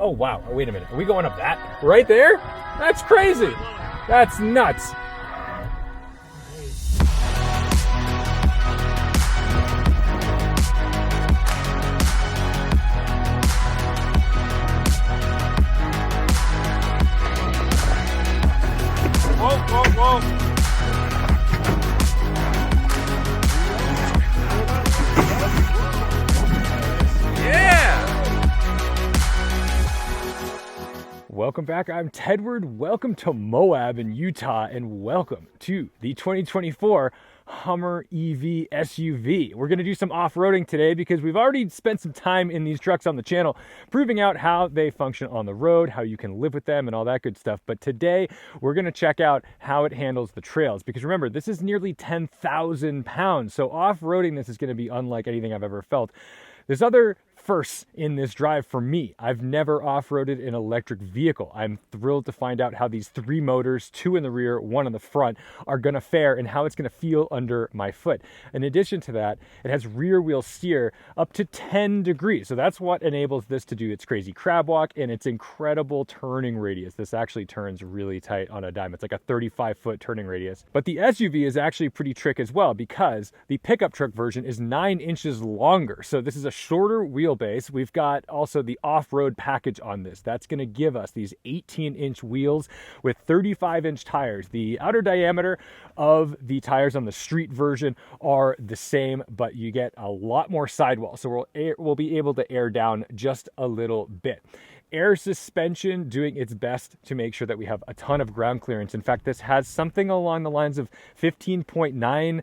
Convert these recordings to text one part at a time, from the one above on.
Oh, wow. Oh, wait a minute. Are we going up that? Right there? That's crazy. That's nuts. Whoa, whoa, whoa. Welcome back. I'm Tedward. Welcome to Moab in Utah, and welcome to the 2024 Hummer EV SUV. We're going to do some off-roading today because we've already spent some time in these trucks on the channel proving out how they function on the road, how you can live with them, and all that good stuff. But today we're going to check out how it handles the trails, because remember, this is nearly 10,000 pounds. So off-roading this is going to be unlike anything I've ever felt. There's other firsts in this drive for me. I've never off-roaded an electric vehicle. I'm thrilled to find out how these three motors, two in the rear, one in the front, are going to fare and how it's going to feel under my foot. In addition to that, it has rear wheel steer up to 10 degrees. So that's what enables this to do its crazy crab walk and its incredible turning radius. This actually turns really tight on a dime. It's like a 35-foot turning radius. But the SUV is actually pretty trick as well, because the pickup truck version is 9 inches longer. So this is a shorter wheelbase. We've got also the off-road package on this. That's going to give us these 18-inch wheels with 35-inch tires. The outer diameter of the tires on the street version are the same, but you get a lot more sidewall. So we'll be able to air down just a little bit. Air suspension doing its best to make sure that we have a ton of ground clearance. In fact, this has something along the lines of 15.9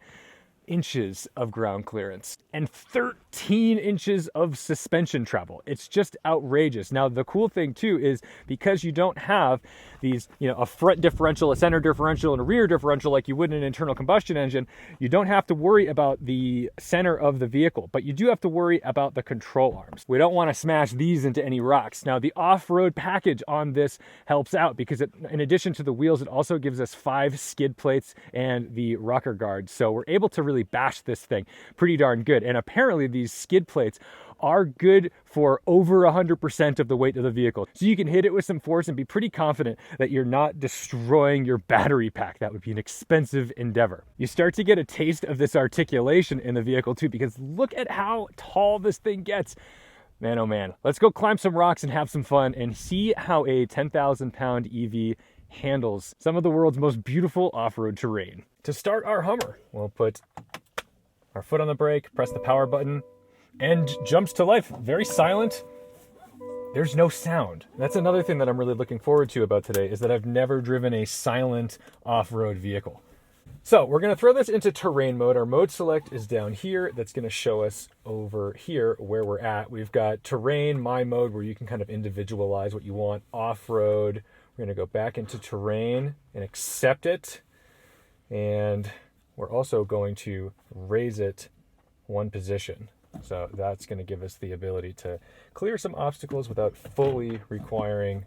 inches of ground clearance and 13 inches of suspension travel. It's just outrageous. Now, the cool thing too is because you don't have these, a front differential, a center differential, and a rear differential like you would in an internal combustion engine, you don't have to worry about the center of the vehicle, but you do have to worry about the control arms. We don't want to smash these into any rocks. Now, the off-road package on this helps out because in addition to the wheels, it also gives us 5 skid plates and the rocker guards. So we're able to really bash this thing pretty darn good. And apparently these skid plates are good for over 100% of the weight of the vehicle. So you can hit it with some force and be pretty confident that you're not destroying your battery pack. That would be an expensive endeavor. You start to get a taste of this articulation in the vehicle too, because look at how tall this thing gets. Man, oh man. Let's go climb some rocks and have some fun and see how a 10,000 pound EV handles some of the world's most beautiful off-road terrain. To start our Hummer, we'll put our foot on the brake, press the power button, and jumps to life. Very silent. There's no sound. That's another thing that I'm really looking forward to about today, is that I've never driven a silent off-road vehicle. So we're going to throw this into terrain mode. Our mode select is down here. That's going to show us over here where we're at. We've got terrain, my mode, where you can kind of individualize what you want. Off-road. We're going to go back into terrain and accept it. And we're also going to raise it one position. So that's going to give us the ability to clear some obstacles without fully requiring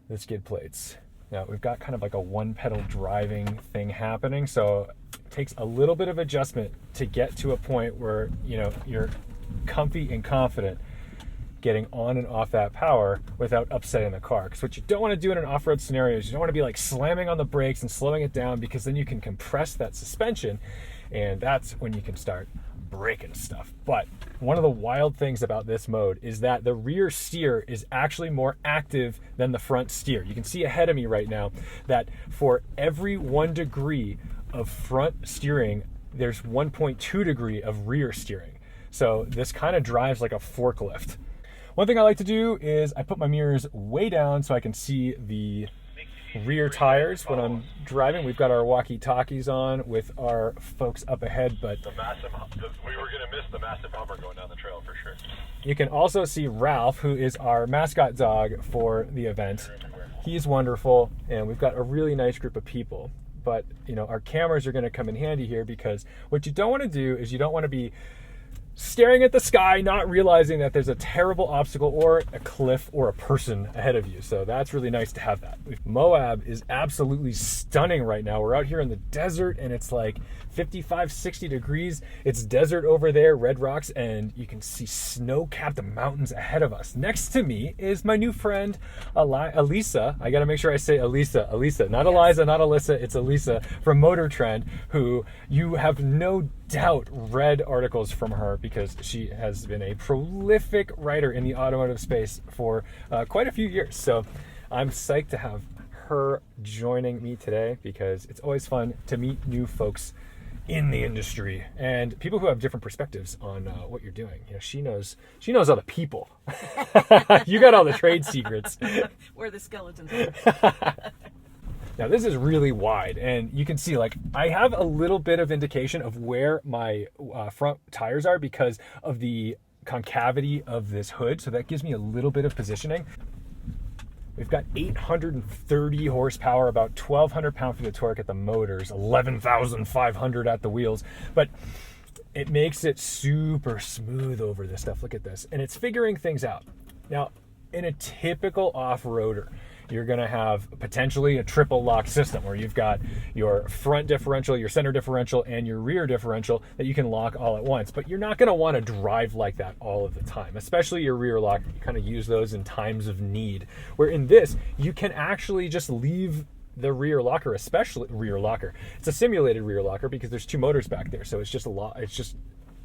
the skid plates. Now we've got kind of like a one pedal driving thing happening. So it takes a little bit of adjustment to get to a point where, you're comfy and confident getting on and off that power without upsetting the car. Because what you don't want to do in an off-road scenario is you don't want to be like slamming on the brakes and slowing it down, because then you can compress that suspension, and that's when you can start breaking stuff. But one of the wild things about this mode is that the rear steer is actually more active than the front steer. You can see ahead of me right now that for every 1 degree of front steering, there's 1.2 degree of rear steering. So this kind of drives like a forklift. One thing I like to do is I put my mirrors way down so I can see the rear tires when I'm driving. We've got our walkie-talkies on with our folks up ahead, but we were going to miss the massive Hummer going down the trail for sure. You can also see Ralph, who is our mascot dog for the event. He's wonderful, and we've got a really nice group of people. But, our cameras are going to come in handy here, because what you don't want to do is you don't want to be staring at the sky, not realizing that there's a terrible obstacle or a cliff or a person ahead of you. So that's really nice to have that. Moab is absolutely stunning right now. We're out here in the desert and it's like 55, 60 degrees. It's desert over there, red rocks, and you can see snow-capped mountains ahead of us. Next to me is my new friend, Elisa. I got to make sure I say Elisa. Elisa, not Eliza, not Alyssa. It's Elisa from Motor Trend, who you have no doubt read articles from her because she has been a prolific writer in the automotive space for quite a few years. So I'm psyched to have her joining me today because it's always fun to meet new folks in the industry and people who have different perspectives on what you're doing. You know, she knows all the people. You got all the trade secrets. Where the skeletons are. Now this is really wide, and you can see like I have a little bit of indication of where my front tires are because of the concavity of this hood, so that gives me a little bit of positioning. We've got 830 horsepower, about 1,200 pound-feet of torque at the motors, 11,500 at the wheels, but it makes it super smooth over this stuff. Look at this, and it's figuring things out. Now, in a typical off-roader, you're going to have potentially a triple lock system where you've got your front differential, your center differential, and your rear differential that you can lock all at once. But you're not going to want to drive like that all of the time, especially your rear lock. You kind of use those in times of need. Where in this, you can actually just leave the rear locker, especially rear locker. It's a simulated rear locker because there's two motors back there. So it's just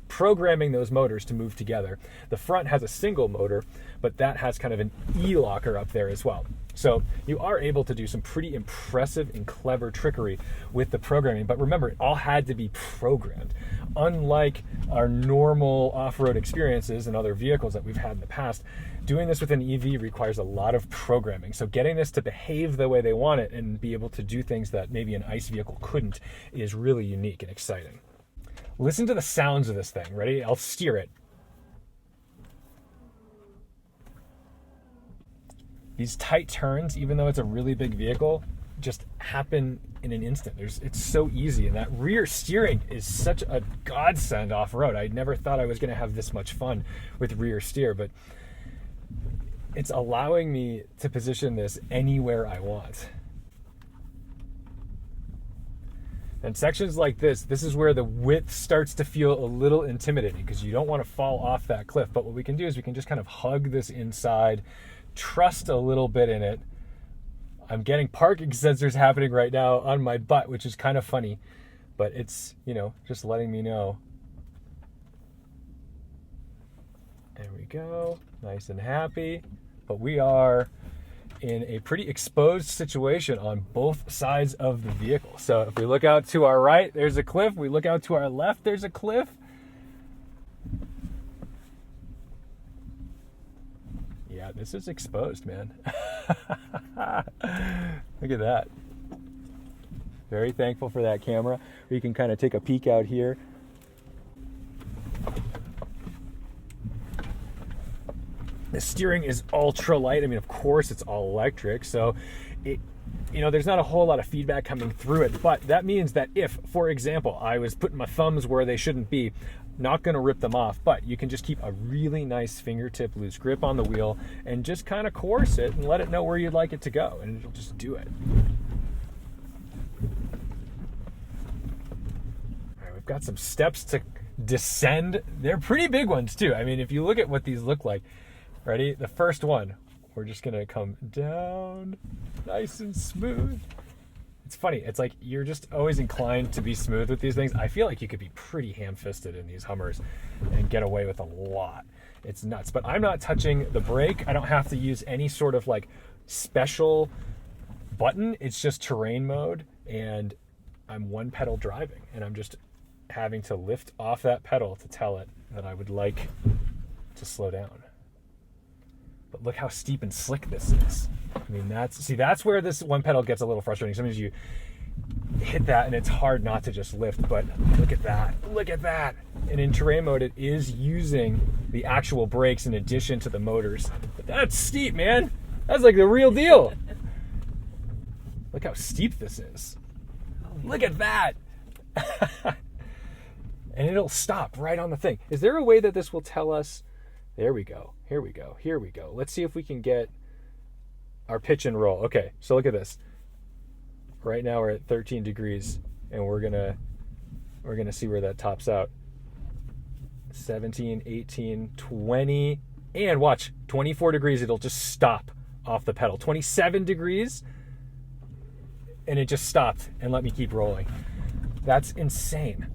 programming those motors to move together. The front has a single motor, but that has kind of an E-locker up there as well. So you are able to do some pretty impressive and clever trickery with the programming, but remember, it all had to be programmed. Unlike our normal off-road experiences and other vehicles that we've had in the past, doing this with an EV requires a lot of programming. So getting this to behave the way they want it and be able to do things that maybe an ICE vehicle couldn't is really unique and exciting. Listen to the sounds of this thing. Ready? I'll steer it. These tight turns, even though it's a really big vehicle, just happen in an instant. It's so easy, and that rear steering is such a godsend off-road. I never thought I was going to have this much fun with rear steer, but it's allowing me to position this anywhere I want. And sections like this is where the width starts to feel a little intimidating because you don't want to fall off that cliff. But what we can do is we can just kind of hug this inside, trust a little bit in it. I'm getting parking sensors happening right now on my butt, which is kind of funny, but it's, just letting me know. There we go, nice and happy. But we are in a pretty exposed situation on both sides of the vehicle. So if we look out to our right, there's a cliff. We look out to our left, there's a cliff. Yeah, this is exposed, man. Look at that. Very thankful for that camera. We can kind of take a peek out here. The steering is ultra light. I mean, of course, it's all electric, so there's not a whole lot of feedback coming through it. But that means that if, for example, I was putting my thumbs where they shouldn't be, not going to rip them off, but you can just keep a really nice fingertip loose grip on the wheel and just kind of coerce it and let it know where you'd like it to go, and it'll just do it. All right, we've got some steps to descend. They're pretty big ones too. I mean, if you look at what these look like. Ready? The first one, we're just going to come down nice and smooth. It's funny. It's like you're just always inclined to be smooth with these things. I feel like you could be pretty ham-fisted in these Hummers and get away with a lot. It's nuts. But I'm not touching the brake. I don't have to use any sort of like special button. It's just terrain mode, and I'm one pedal driving, and I'm just having to lift off that pedal to tell it that I would like to slow down. But look how steep and slick this is. I mean, that's where this one pedal gets a little frustrating. Sometimes you hit that and it's hard not to just lift, but look at that. And in terrain mode, it is using the actual brakes in addition to the motors. But that's steep, man. That's like the real deal. Look how steep this is. Look at that. and it'll stop right on the thing. Is there a way that this will tell us? There we go. Here we go. Here we go. Let's see if we can get our pitch and roll. Okay, so look at this. Right now we're at 13 degrees, and we're gonna see where that tops out. 17, 18, 20, and watch, 24 degrees, it'll just stop off the pedal. 27 degrees, and it just stopped and let me keep rolling. That's insane.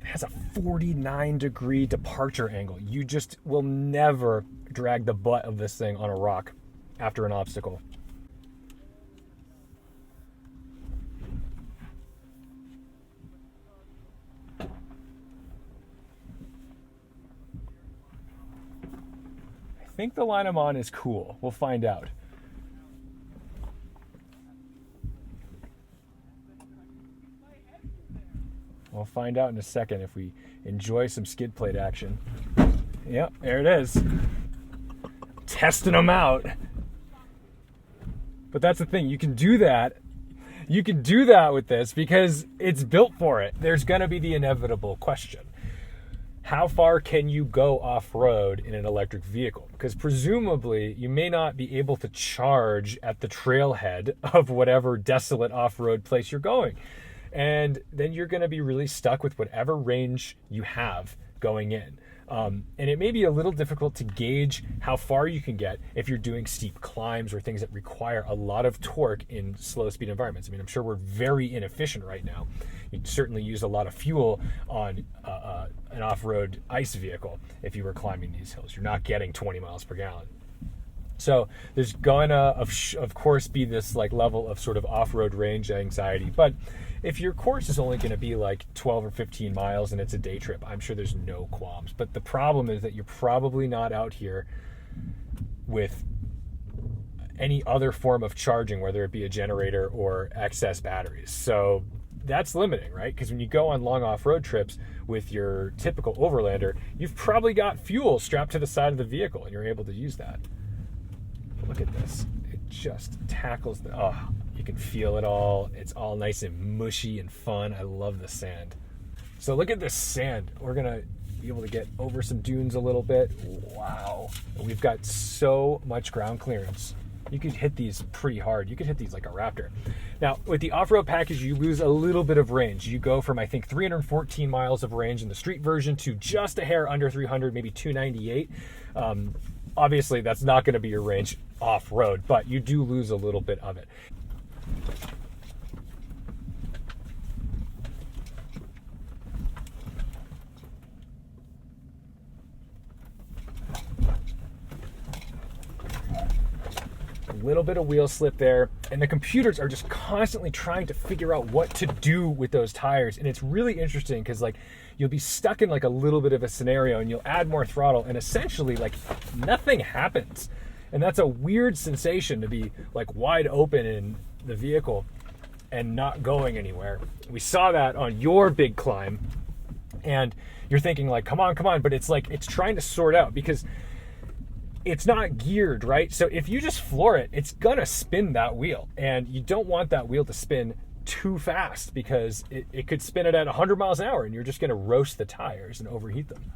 It has a 49-degree departure angle. You just will never drag the butt of this thing on a rock after an obstacle. I think the line I'm on is cool. We'll find out. We'll find out in a second if we enjoy some skid plate action. Yep, there it is. Testing them out. But that's the thing, you can do that. You can do that with this because it's built for it. There's going to be the inevitable question. How far can you go off-road in an electric vehicle? Because presumably you may not be able to charge at the trailhead of whatever desolate off-road place you're going. And then you're going to be really stuck with whatever range you have going in. And it may be a little difficult to gauge how far you can get if you're doing steep climbs or things that require a lot of torque in slow speed environments. I mean, I'm sure we're very inefficient right now. You'd certainly use a lot of fuel on an off-road ice vehicle if you were climbing these hills. You're not getting 20 miles per gallon. So there's going to, of course, be this like level of sort of off-road range anxiety. But if your course is only going to be like 12 or 15 miles and it's a day trip, I'm sure there's no qualms. But the problem is that you're probably not out here with any other form of charging, whether it be a generator or excess batteries. So that's limiting, right? Because when you go on long off-road trips with your typical overlander, you've probably got fuel strapped to the side of the vehicle and you're able to use that. Look at this. It just tackles the, oh, you can feel it all. It's all nice and mushy and fun. I love the sand. So look at this sand. We're gonna be able to get over some dunes a little bit. Wow. We've got so much ground clearance. You could hit these pretty hard. You could hit these like a Raptor. Now, with the off-road package, you lose a little bit of range. You go from, I think, 314 miles of range in the street version to just a hair under 300, maybe 298. Obviously, that's not going to be your range off-road, but you do lose a little bit of it. A little bit of wheel slip there, and the computers are just constantly trying to figure out what to do with those tires. And it's really interesting because like you'll be stuck in like a little bit of a scenario and you'll add more throttle and essentially like nothing happens. And that's a weird sensation to be like wide open in the vehicle and not going anywhere. We saw that on your big climb and you're thinking like, come on, but it's like, it's trying to sort out because it's not geared, right? So if you just floor it, it's gonna spin that wheel, and you don't want that wheel to spin too fast because it could spin it at 100 miles an hour and you're just gonna roast the tires and overheat them.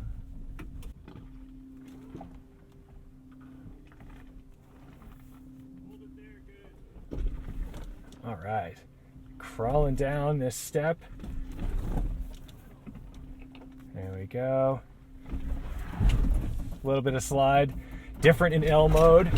All right, crawling down this step. There we go. A little bit of slide. Different in L mode.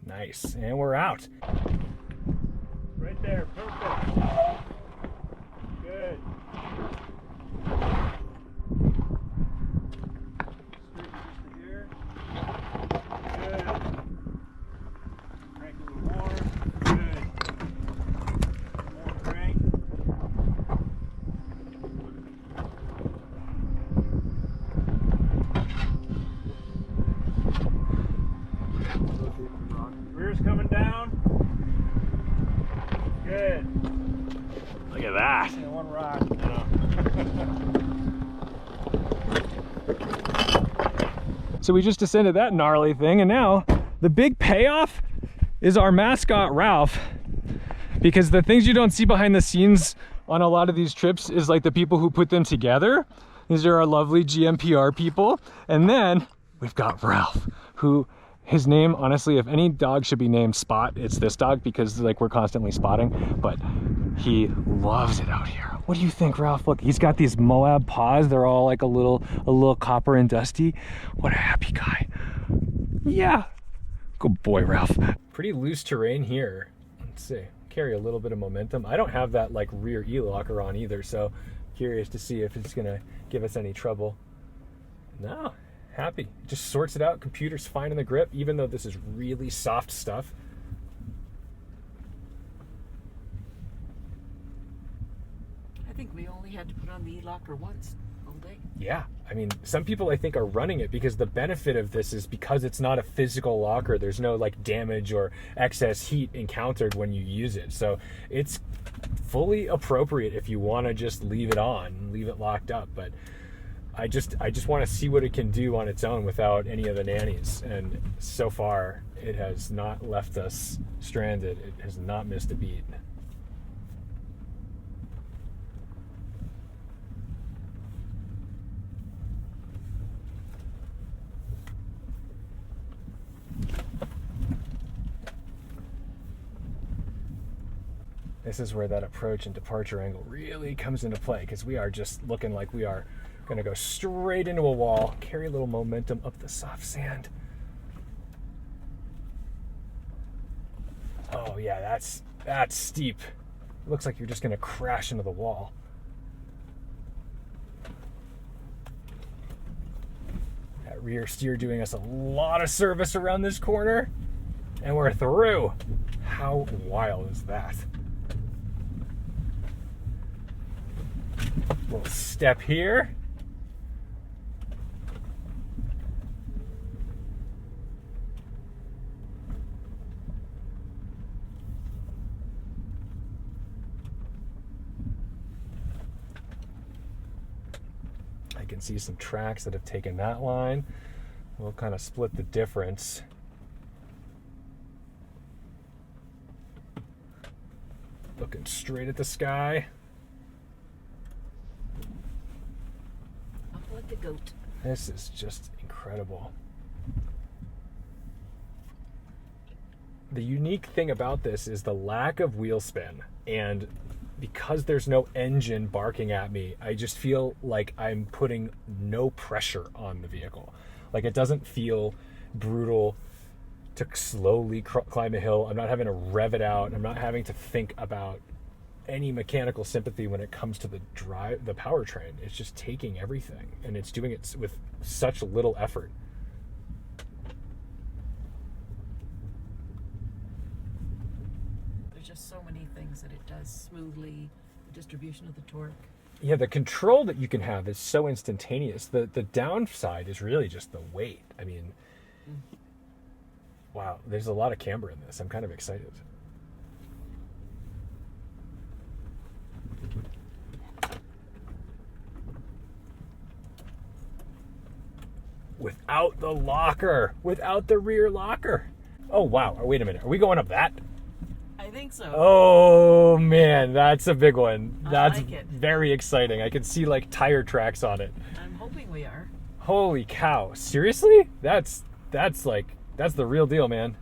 Nice, and we're out. Right there, perfect. Good. Rear's coming down. So we just descended that gnarly thing, and now the big payoff is our mascot, Ralph. Because the things you don't see behind the scenes on a lot of these trips is like the people who put them together. These are our lovely GMPR people. And then we've got Ralph, who his name, honestly, if any dog should be named Spot, it's this dog, because like we're constantly spotting, but he loves it out here. What do you think, Ralph? Look, he's got these Moab paws. They're all like a little copper and dusty. What a happy guy. Yeah. Good boy, Ralph. Pretty loose terrain here. Let's see. Carry a little bit of momentum. I don't have that like rear e-locker on either, so curious to see if it's gonna give us any trouble. No, happy. Just sorts it out. Computer's fine in the grip, even though this is really soft stuff. I think we only had to put on the e-locker once all day. Yeah, I mean, some people I think are running it because the benefit of this is because it's not a physical locker. There's no like damage or excess heat encountered when you use it. So it's fully appropriate if you want to just leave it on, leave it locked up. But I just want to see what it can do on its own without any of the nannies. And so far, it has not left us stranded. It has not missed a beat. This is where that approach and departure angle really comes into play, because we are just looking like we are going to go straight into a wall, carry a little momentum up the soft sand. Oh yeah, that's steep. It looks like you're just going to crash into the wall. That rear steer doing us a lot of service around this corner, and we're through. How wild is that? Little step here. I can see some tracks that have taken that line. We'll kind of split the difference. Looking straight at the sky. Like the goat. This is just incredible. The unique thing about this is the lack of wheel spin, and because there's no engine barking at me, I just feel like I'm putting no pressure on the vehicle. Like, it doesn't feel brutal to slowly climb a hill. I'm not having to rev it out. I'm not having to think about any mechanical sympathy when it comes to the powertrain. It's just taking everything, and it's doing it with such little effort. There's just so many things that it does smoothly. The distribution of the torque. Yeah, the control that you can have is so instantaneous. The downside is really just the weight. I mean, wow, there's a lot of camber in this. I'm kind of excited. Without the locker, without the rear locker. Oh, wow. Wait a minute. Are we going up that? I think so. Oh, man. That's a big one. That's like it. Very exciting. I can see like tire tracks on it. I'm hoping we are. Holy cow. Seriously? That's the real deal, man.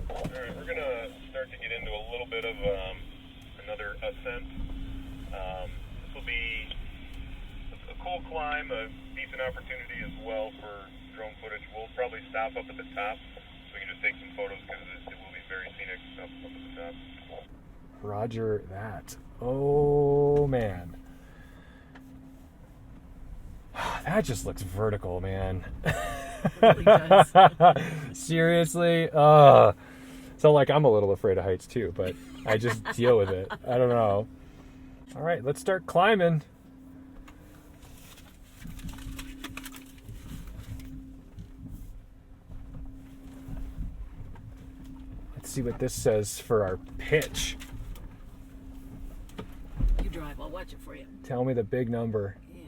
All right, we're going to start to get into a little bit of another ascent. This will be a cool climb, a decent opportunity as well for drone footage. We'll probably stop up at the top so we can just take some photos, because it will be very scenic up at the top. Roger that. Oh, man. That just looks vertical, man. It really does. Seriously? So like, I'm a little afraid of heights too, but I just deal with it. I don't know. All right, let's start climbing. Let's see what this says for our pitch. You drive. I'll watch it for you. Tell me the big number. Yeah.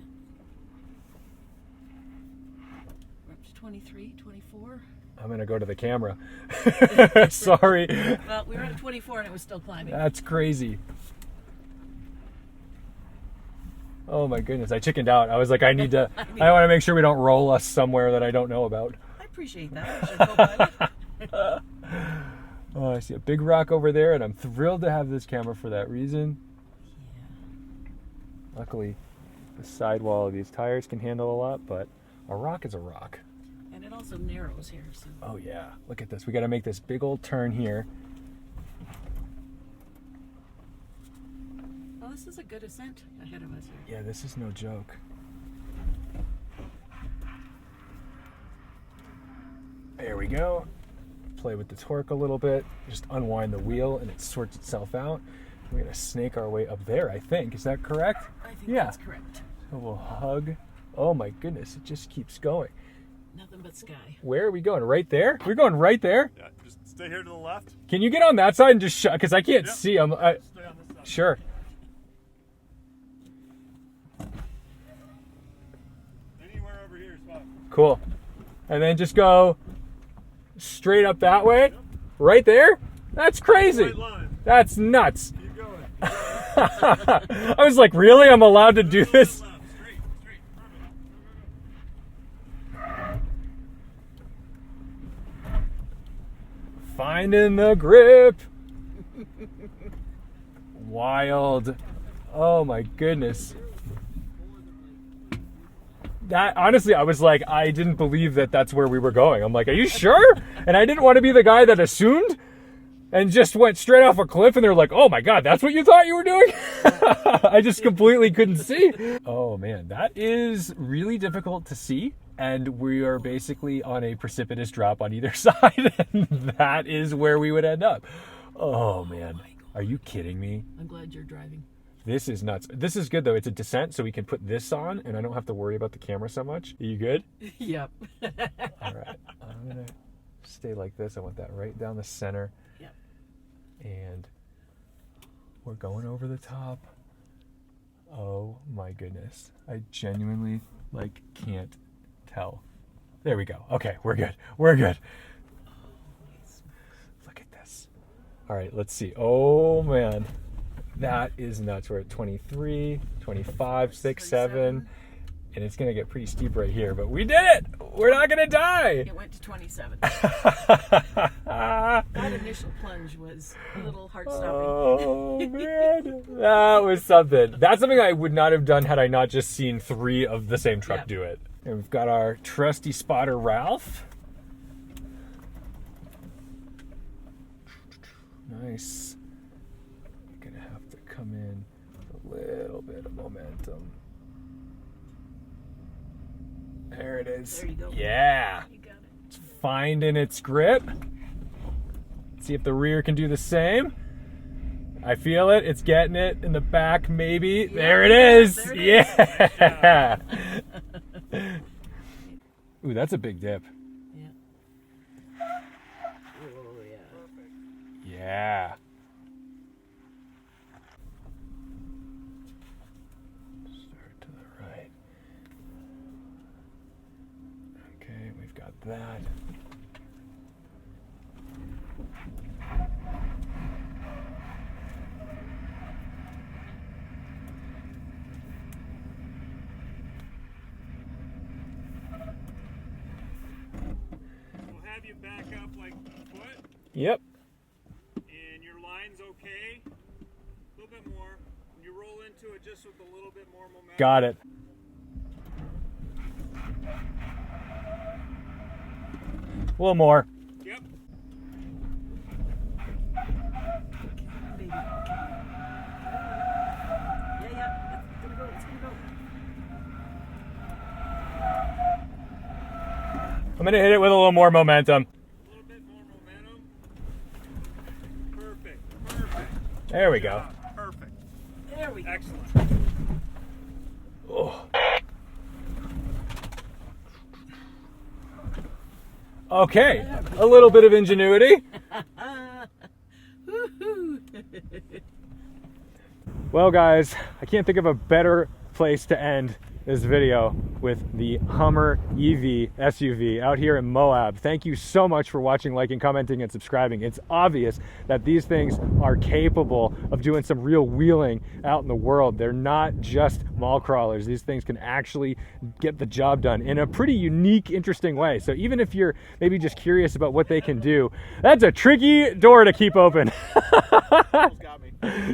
23, 24. I'm going to go to the camera. Sorry. Well, we were at 24 and it was still climbing. That's crazy. Oh my goodness, I chickened out. I was like, I want to make sure we don't roll us somewhere that I don't know about. I appreciate that. Co-pilot. Oh, I see a big rock over there, and I'm thrilled to have this camera for that reason. Yeah. Luckily, the sidewall of these tires can handle a lot, but a rock is a rock. And it also narrows here. So. Oh yeah, look at this. We got to make this big old turn here. Well, this is a good ascent ahead of us here. Yeah, this is no joke. There we go. Play with the torque a little bit. Just unwind the wheel and it sorts itself out. We're going to snake our way up there, I think. Is that correct? I think Yeah. that's correct. So we'll hug. Oh my goodness, it just keeps going. Nothing but sky. Where are we going? Right there? We're going right there? Yeah, just stay here to the left. Can you get on that side and just shut? Because I can't Yep. see. Stay on this side. Sure. Anywhere over here is fine. Cool. And then just go straight up that way? Right there? That's crazy. Right line. That's nuts. Keep going. I was like, really? I'm allowed to do this? Left. Straight. Perfect. Finding the grip. Wild. Oh my goodness. That honestly, I was like, I didn't believe that that's where we were going. I'm like, are you sure? And I didn't want to be the guy that assumed and just went straight off a cliff. And they're like, oh my God, that's what you thought you were doing? I just completely couldn't see. Oh man, that is really difficult to see. And we are basically on a precipitous drop on either side. And that is where we would end up. Oh man, are you kidding me? I'm glad you're driving. This is nuts. This is good though. It's a descent, so we can put this on and I don't have to worry about the camera so much. Are you good? Yep. All right. I'm going to stay like this. I want that right down the center. Yep. And we're going over the top. Oh my goodness. I genuinely can't tell. There we go. Okay, we're good. We're good. Look at this. All right, let's see. Oh man. That is nuts. We're at 23, 25, 6, 7. And it's going to get pretty steep right here, but we did it. We're not going to die. It went to 27. That initial plunge was a little heart-stopping. Oh, man. That was something. That's something I would not have done had I not just seen 3 of the same truck do it. And we've got our trusty spotter, Ralph. Nice. Going to have to come in with a little bit of momentum. There it is. There you go. Yeah. You got it. It's finding its grip. See if the rear can do the same. I feel it. It's getting it in the back, maybe. Yeah, there it is. there it Yeah. Ooh, that's a big dip. Yeah. Oh, yeah. Yeah. Start to the right. Okay, we've got that. We'll have you back up like a foot, Yep. and your line's okay. A little bit more. When you roll into it, just with a little bit more momentum. Got it. A little more. Yep. Baby. Yeah. It's gonna go. It's gonna go. I'm going to hit it with a little more momentum. A little bit more momentum. Perfect. There we go. Perfect. There we go. Excellent. Oh. Okay, a little bit of ingenuity. Woohoo! Well, guys, I can't think of a better place to end this video with the Hummer EV SUV out here in Moab. Thank you so much for watching, liking, commenting, and subscribing. It's obvious that these things are capable of doing some real wheeling out in the world. They're not just mall crawlers. These things can actually get the job done in a pretty unique, interesting way. So even if you're maybe just curious about what they can do, that's a tricky door to keep open.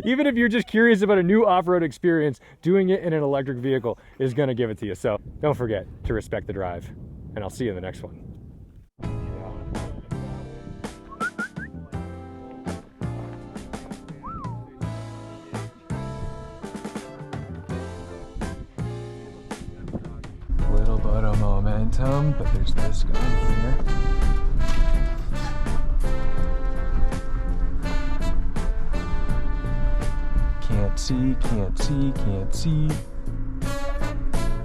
Even if you're just curious about a new off-road experience, doing it in an electric vehicle is going to give it to you. So don't forget to respect the drive, and I'll see you in the next one. Little bit of momentum, but there's this guy here. Can't see, can't see, can't see.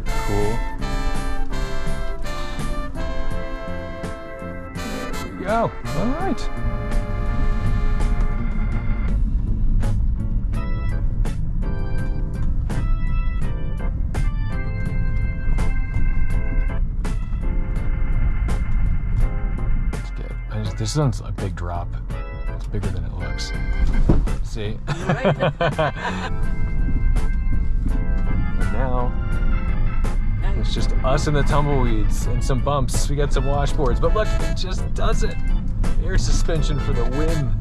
Cool. There we go. All right. It's good. This one's a big drop. It's bigger than it looks. See? Right. And now it's just us and the tumbleweeds and some bumps. We got some washboards, but look, it just does it. Air suspension for the win.